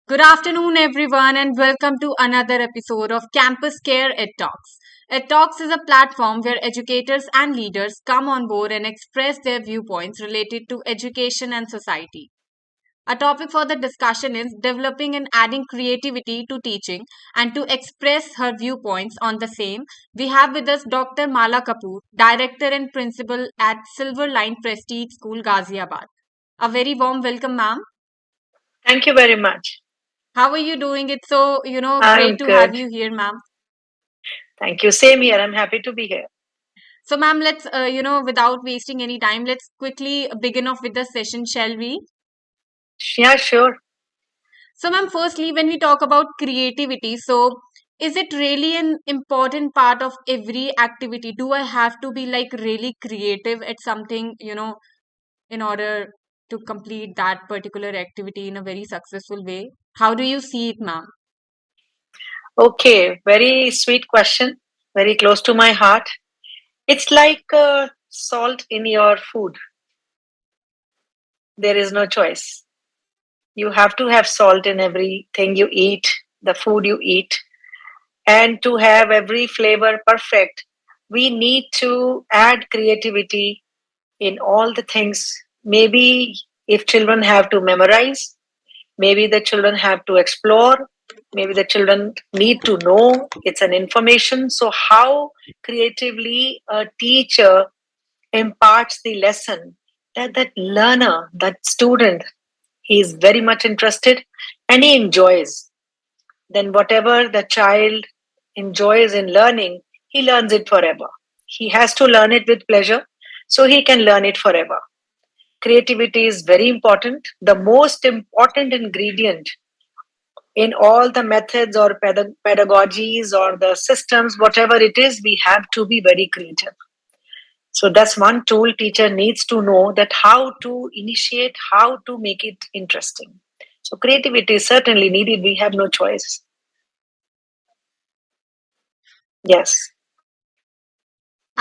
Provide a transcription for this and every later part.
Good afternoon, everyone, and welcome to another episode of Campus Care Ed Talks. Ed Talks is a platform where educators and leaders come on board and express their viewpoints related to education and society. Our topic for the discussion is developing and adding creativity to teaching, and to express her viewpoints on the same, we have with us Dr. Mala Kapoor, Director and Principal at Silver Line Prestige School, Ghaziabad. A very warm welcome, ma'am. Thank you very much. How are you doing? It's so, great I'm to have good. you here, ma'am. Thank you. Same here. I'm happy to be here. So, ma'am, let's, without wasting any time, let's quickly begin off with the session, shall we? Yeah, sure. So, ma'am, firstly, when we talk about creativity, so is it really an important part of every activity? Do I have to be like really creative at something, in order to complete that particular activity in a very successful way? How do you see it, ma'am? Okay. Very sweet question. Very close to my heart. It's like salt in your food. There is no choice. You have to have salt in everything you eat, the food you eat. And to have every flavor perfect, we need to add creativity in all the things. Maybe if children have to memorize, maybe the children have to explore, maybe the children need to know it's an information. So how creatively a teacher imparts the lesson, that learner, that student, he is very much interested and he enjoys. Then whatever the child enjoys in learning, he learns it forever. He has to learn it with pleasure so he can learn it forever. Creativity is very important. The most important ingredient in all the methods or pedagogies or the systems, whatever it is, we have to be very creative. So that's one tool teacher needs to know, that how to initiate, how to make it interesting. So creativity is certainly needed. We have no choice. Yes.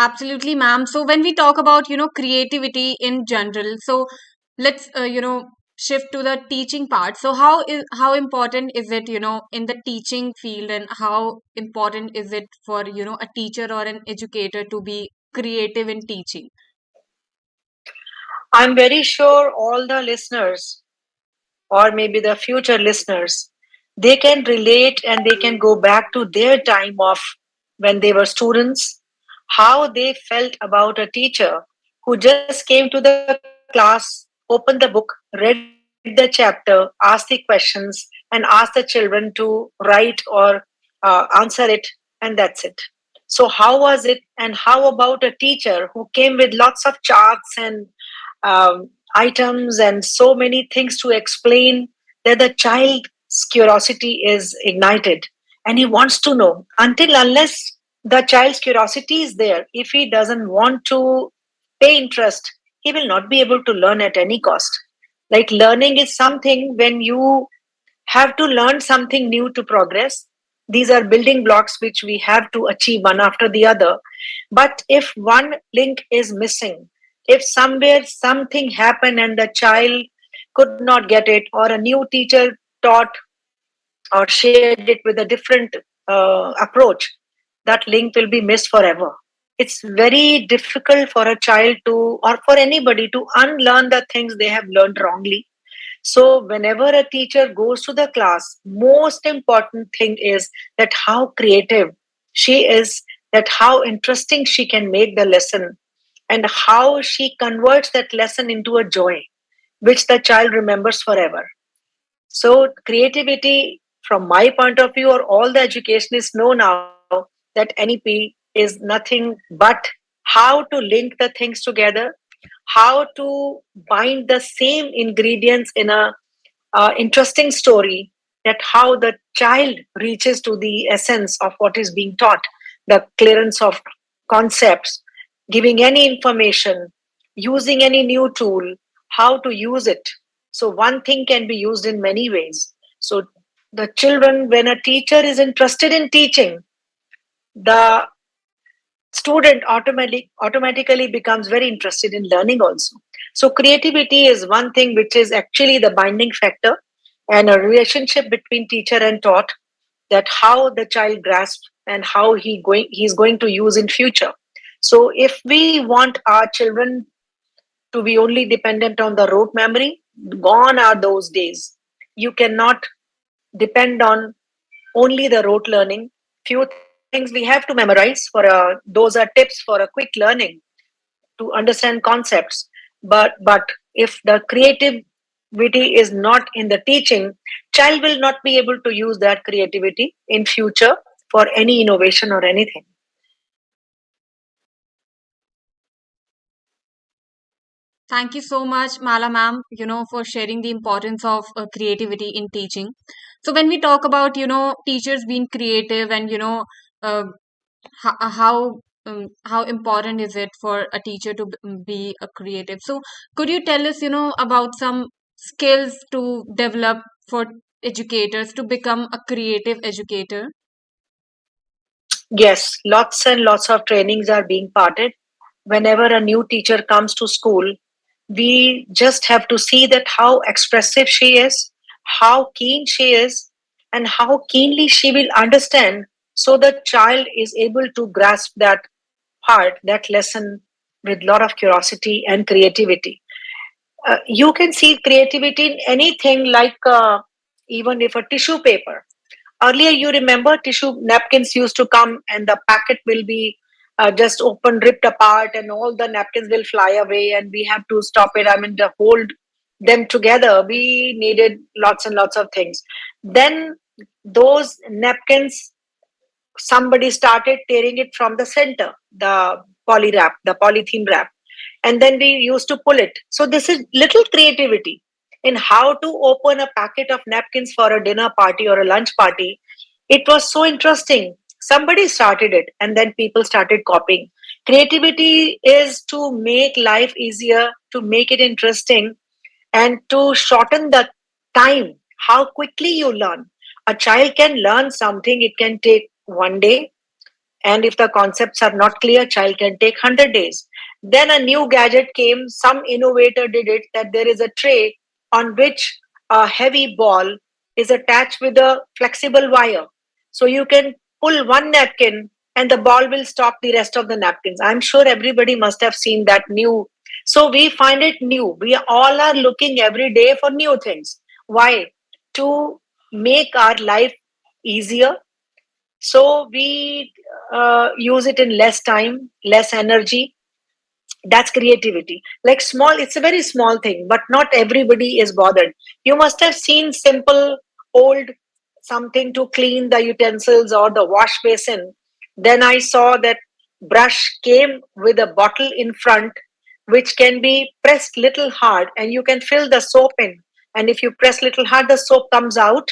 Absolutely, ma'am. So when we talk about, creativity in general, so let's, shift to the teaching part. So how important is it, in the teaching field, and how important is it for, a teacher or an educator to be creative in teaching? I'm very sure all the listeners, or maybe the future listeners, they can relate and they can go back to their time of when they were students, how they felt about a teacher who just came to the class, opened the book, read the chapter, asked the questions, and asked the children to write or answer it, and that's it. So, how was it? And how about a teacher who came with lots of charts and items and so many things to explain, that the child's curiosity is ignited and he wants to know? Until unless the child's curiosity is there, if he doesn't want to pay interest, he will not be able to learn at any cost. Like, learning is something when you have to learn something new to progress. These are building blocks which we have to achieve one after the other. But if one link is missing, if somewhere something happened and the child could not get it, or a new teacher taught or shared it with a different approach, that link will be missed forever. It's very difficult for a child to, or for anybody to unlearn the things they have learned wrongly. So whenever a teacher goes to the class, most important thing is that how creative she is, that how interesting she can make the lesson, and how she converts that lesson into a joy which the child remembers forever. So creativity, from my point of view, or all the educationists know now, that NEP is nothing but how to link the things together, how to bind the same ingredients in a interesting story, that how the child reaches to the essence of what is being taught, the clearance of concepts, giving any information, using any new tool, how to use it. So one thing can be used in many ways. So the children, when a teacher is interested in teaching, the student automatically becomes very interested in learning also. So creativity is one thing which is actually the binding factor. and a relationship between teacher and taught, that how the child grasps and how he's going to use in future. So if we want our children to be only dependent on the rote memory, gone are those days. You cannot depend on only the rote learning. Few things we have to memorize for those are tips for a quick learning to understand concepts. But if the creativity is not in the teaching, child will not be able to use that creativity in future for any innovation or anything. Thank you so much, Mala ma'am, for sharing the importance of creativity in teaching. So when we talk about, teachers being creative and, uh, how important is it for a teacher to be a creative? So could you tell us, about some skills to develop for educators to become a creative educator? Yes, lots and lots of trainings are being parted. Whenever a new teacher comes to school, we just have to see that how expressive she is, how keen she is, and how keenly she will understand, so the child is able to grasp that part, that lesson, with lot of curiosity and creativity. You can see creativity in anything, like even if a tissue paper. Earlier, you remember tissue napkins used to come and the packet will be just open, ripped apart, and all the napkins will fly away, and we have to stop it. I mean, to hold them together, we needed lots and lots of things. Then those napkins, somebody started tearing it from the center, the poly wrap, the polythene wrap, and then we used to pull it. So this is little creativity in how to open a packet of napkins for a dinner party or a lunch party. It was so interesting. Somebody started it, and then people started copying. Creativity is to make life easier, to make it interesting, and to shorten the time, how quickly you learn. A child can learn something, it can take one day, and if the concepts are not clear, child can take 100 days. Then a new gadget came, some innovator did it, that there is a tray on which a heavy ball is attached with a flexible wire, so you can pull one napkin and the ball will stop the rest of the napkins. I'm sure everybody must have seen that new. So we find it new, we all are looking every day for new things. Why? To make our life easier, so we use it in less time, less energy. That's creativity. Like small, it's a very small thing, but not everybody is bothered. You must have seen simple old something to clean the utensils or the wash basin. Then I saw that brush came with a bottle in front, which can be pressed little hard and you can fill the soap in, and if you press little hard the soap comes out.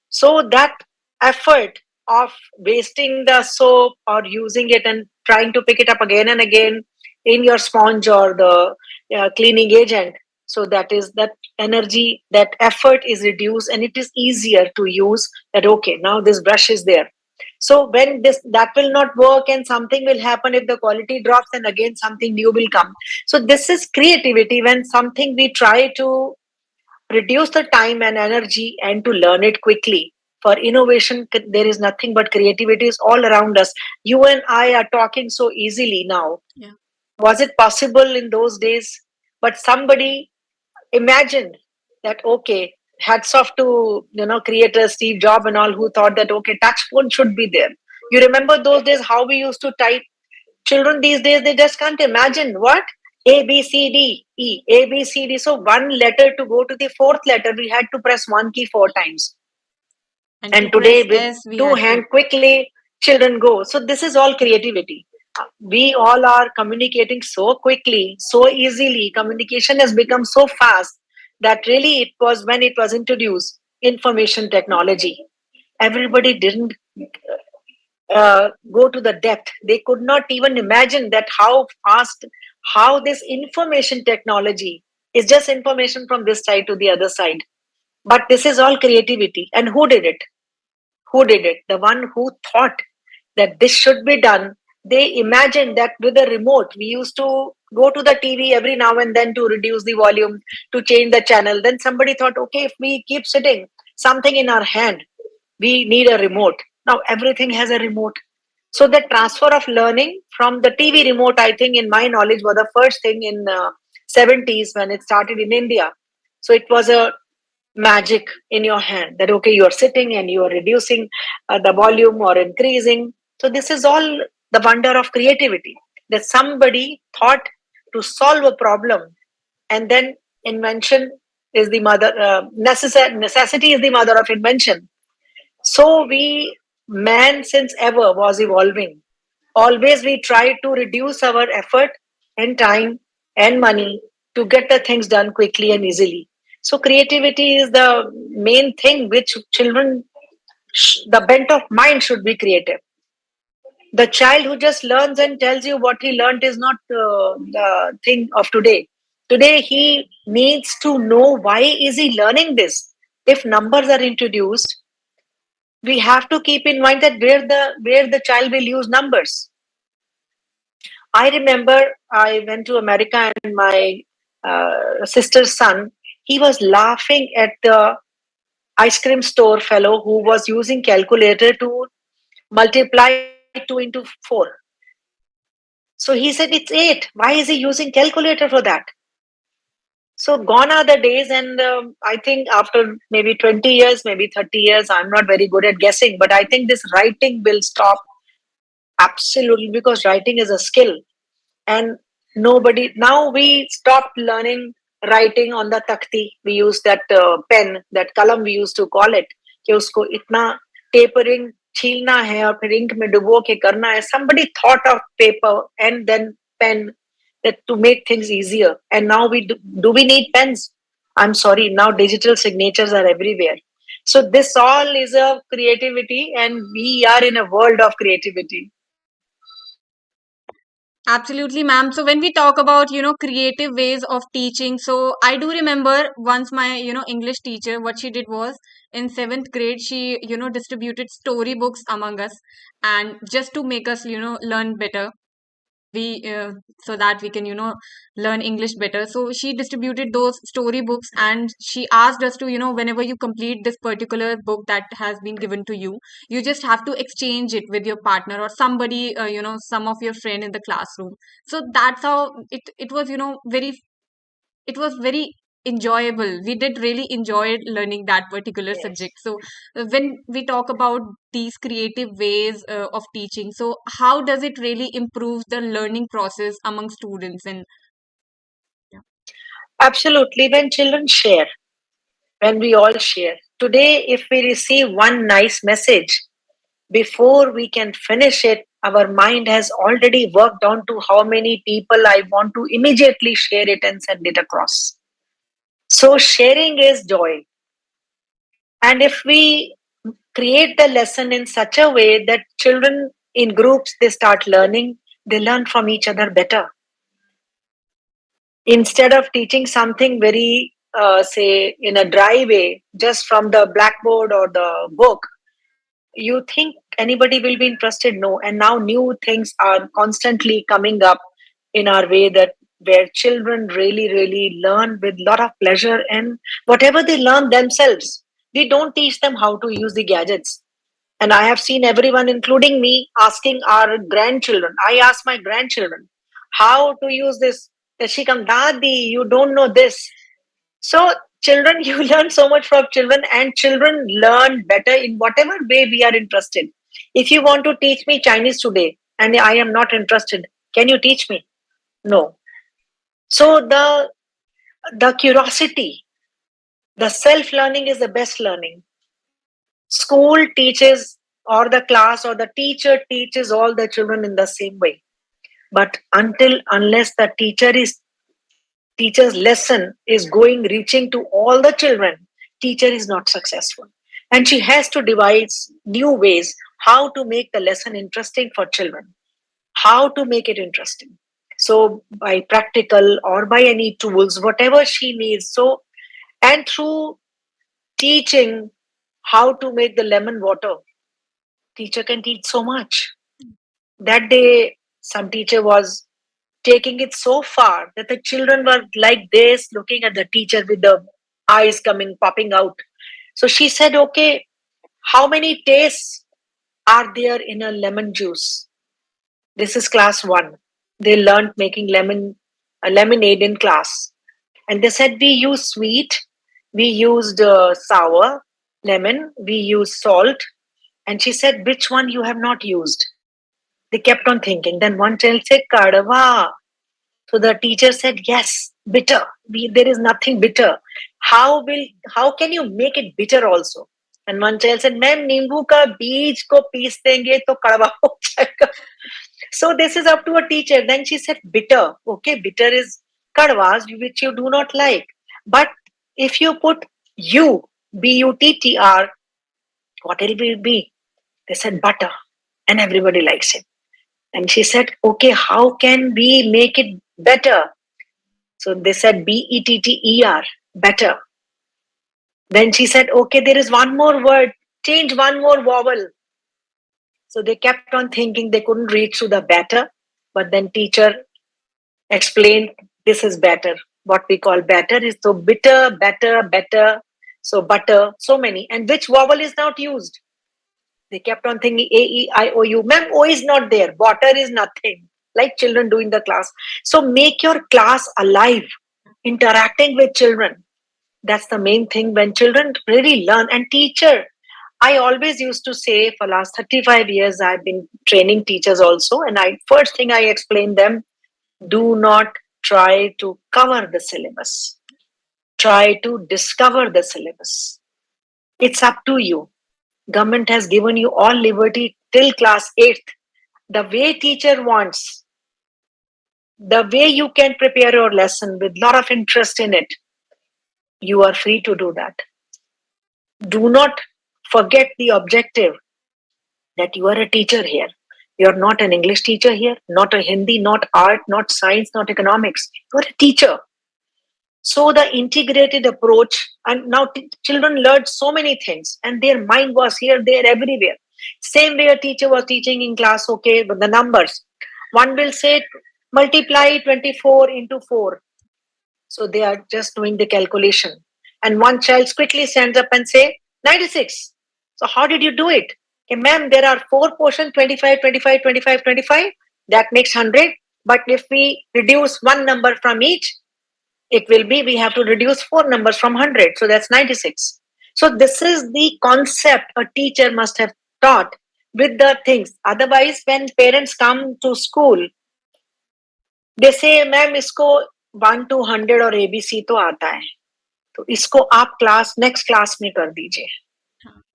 So that effort of wasting the soap or using it and trying to pick it up again and again in your sponge or the cleaning agent, so that is that energy, that effort is reduced, and it is easier to use. That okay, now this brush is there. So when this that will not work and something will happen, if the quality drops, and again something new will come. So this is creativity, when something we try to reduce the time and energy and to learn it quickly. For innovation, there is nothing but creativity is all around us. You and I are talking so easily now. Yeah. Was it possible in those days? But somebody imagined that, okay, hats off to creator Steve Jobs and all, who thought that okay, touch phone should be there. You remember those days how we used to type? Children these days, they just can't imagine what A, B, C, D, E, A, B, C, D. So one letter, to go to the fourth letter, we had to press one key four times. And to And today, press with S, we two had to. hand, quickly, children go. So this is all creativity. We all are communicating so quickly, so easily. Communication has become so fast that really it was when it was introduced, information technology. Everybody didn't go to the depth. They could not even imagine that how fast, how this information technology is just information from this side to the other side. But this is all creativity. And who did it? Who did it? The one who thought that this should be done, They imagined that with a remote, we used to go to the TV every now and then to reduce the volume, to change the channel. Then somebody thought, okay, if we keep sitting, something in our hand, we need a remote. Now everything has a remote. So the transfer of learning from the TV remote, I think, in my knowledge, was the first thing in 70s when it started in India. So it was a magic in your hand that okay, you are sitting and you are reducing the volume or increasing. So this is all the wonder of creativity, that somebody thought to solve a problem, and then invention is the mother, necessity is the mother of invention. So we, man since ever was evolving. Always we try to reduce our effort and time and money to get the things done quickly and easily. So creativity is the main thing which children, the bent of mind should be creative. The child who just learns and tells you what he learned is not the thing of today. Today he needs to know why is he learning this. If numbers are introduced, we have to keep in mind that where the child will use numbers. I remember I went to America and my sister's son, he was laughing at the ice cream store fellow who was using calculator to multiply 2 into 4. So he said it's 8. Why is he using calculator for that? So gone are the days, and I think after maybe 20 years, maybe 30 years, I'm not very good at guessing, but I think this writing will stop absolutely, because writing is a skill. And nobody, now we stopped learning writing on the takti. We use that pen, that kalam we used to call it, कि उसको इतना tapering छीलना है और फिर ink में डुबो के करना है. Somebody thought of paper and then pen, that to make things easier. And now do we need pens? I'm sorry, now digital signatures are everywhere. So this all is a creativity, and we are in a world of creativity. Absolutely, ma'am. So when we talk about, creative ways of teaching, so I do remember once my, English teacher, what she did was in seventh grade, she, distributed storybooks among us, and just to make us, learn better. We so that we can learn English better. So she distributed those storybooks, and she asked us to, whenever you complete this particular book that has been given to you, you just have to exchange it with your partner or somebody, some of your friend in the classroom. So that's how it was, very, it was very enjoyable. We did really enjoy learning that particular Yes. subject. So when we talk about these creative ways of teaching, so how does it really improve the learning process among students? And yeah. Absolutely. When children share, when we all share. Today, if we receive one nice message, before we can finish it, our mind has already worked on to how many people I want to immediately share it and send it across. So, sharing is joy. And if we create the lesson in such a way that children in groups they start learning, they learn from each other better. Instead of teaching something very say in a dry way just from the blackboard or the book, you think anybody will be interested? No. And now new things are constantly coming up in our way, that where children really learn with lot of pleasure, and whatever they learn themselves, we don't teach them how to use the gadgets. And I have seen everyone, including me, asking our grandchildren. I ask my grandchildren how to use this. That she come, Dadi, you don't know this. So, children, you learn so much from children, and children learn better in whatever way we are interested. If you want to teach me Chinese today and I am not interested, can you teach me? No. So, the curiosity, the self learning is the best learning. School teaches, or the class or the teacher teaches all the children in the same way. But unless the teacher's lesson is going reaching to all the children, teacher is not successful. And she has to devise new ways how to make the lesson interesting for children, how to make it interesting. So by practical or by any tools, whatever she needs. So, and through teaching how to make the lemon water, teacher can teach so much. That day, some teacher was taking it so far that the children were like this, looking at the teacher with the eyes coming, popping out. So she said, okay, how many tastes are there in a lemon juice? This is class one. They learned making lemonade in class. And they said, we use sweet, we used sour, lemon, we used salt. And she said, which one you have not used? They kept on thinking. Then one child said, Kadava. So the teacher said, yes, bitter. There is nothing bitter. How can you make it bitter also? And one child said, ma'am, नींबू का बीज को piece देंगे तो कड़वा हो जाएगा. So this is up to a teacher. Then she said, bitter. Okay, bitter is kadwas, which you do not like. But if you put butter, what it will be? They said butter, and everybody likes it. And she said, okay, how can we make it better? So they said better, better. Then she said, okay, there is one more word, change one more vowel. So they kept on thinking they couldn't reach to the better, but then teacher explained this is better. What we call better is so bitter, better, better. So butter, so many. And which vowel is not used? They kept on thinking A, E, I, O, U. Ma'am, O is not there. Water is nothing. Like children do in the class. So make your class alive, interacting with children. That's the main thing when children really learn. And teacher, I always used to say for last 35 years, I've been training teachers also. And first thing I explain them, do not try to cover the syllabus. Try to discover the syllabus. It's up to you. Government has given you all liberty till class 8th. The way teacher wants, the way you can prepare your lesson with lot of interest in it, you are free to do that. Do not forget the objective that you are a teacher here. You are not an English teacher here, not a Hindi, not art, not science, not economics. You are a teacher. So the integrated approach, and now children learned so many things, and their mind was here, there, everywhere. Same way a teacher was teaching in class, okay, but the numbers. One will say multiply 24 into 4. So they are just doing the calculation. And one child quickly stands up and say 96. So how did you do it? Okay, ma'am, there are 4 portions, 25, 25, 25, 25. That makes 100. But if we reduce one number from each, it will be we have to reduce 4 numbers from 100. So that's 96. So this is the concept a teacher must have taught with the things. Otherwise, when parents come to school, they say, ma'am इसको 1 to 100 और ABC तो आता है, तो इसको आप class next class में कर दीजिए.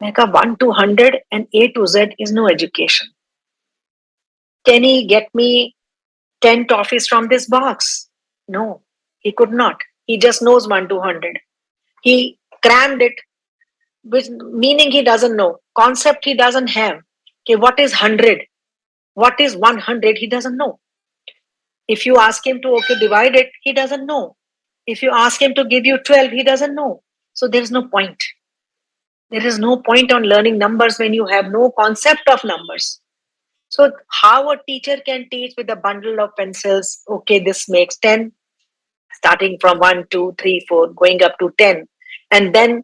मैं कहा 1 to 100 and A to Z is no education. Can he get me 10 toffees from this box? No, he could not. He just knows 1 to 100. He crammed it, which meaning he doesn't know. Concept he doesn't have. Okay, what is 100? What is 100? He doesn't know. If you ask him to divide it, he doesn't know. If you ask him to give you 12, he doesn't know. So there is no point. There is no point on learning numbers when you have no concept of numbers. So how a teacher can teach with a bundle of pencils, okay, this makes 10, starting from 1, 2, 3, 4, going up to 10. And then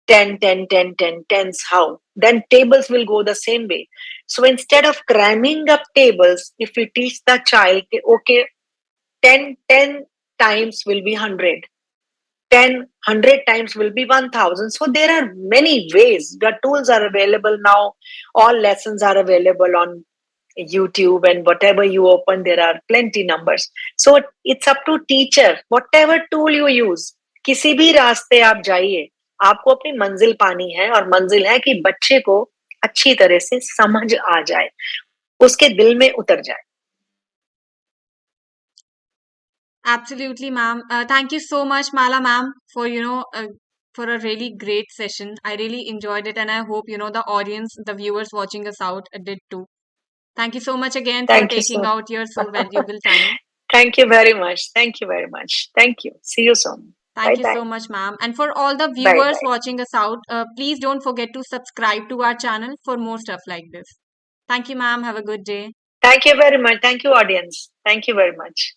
10, 10, 10, 10, tens, how? Then tables will go the same way. So instead of cramming up tables, if we teach the child, okay, 10 times will be 100. 100 times will be 1000. So there are many ways. The tools are available now. All lessons are available on YouTube, and whatever you open, there are plenty numbers. So it's up to teacher. Whatever tool you use, किसी भी रास्ते आप जाइए, आपको अपनी मंजिल पानी है, और मंजिल है कि बच्चे को अच्छी तरह से समझ आ जाए, उसके दिल में उतर जाए. Absolutely, ma'am. Thank you so much, Mala ma'am, for for a really great session. I really enjoyed it, and I hope the audience, the viewers watching us out, did too. Thank you so much again for Thank you taking so. out your so valuable time. Thank you very much. Thank you very much. Thank you. See you soon. Bye Thank you bye. so much, ma'am. And for all the Bye viewers bye. watching us out, please don't forget to subscribe to our channel for more stuff like this. Thank you, ma'am. Have a good day. Thank you very much. Thank you, audience. Thank you very much.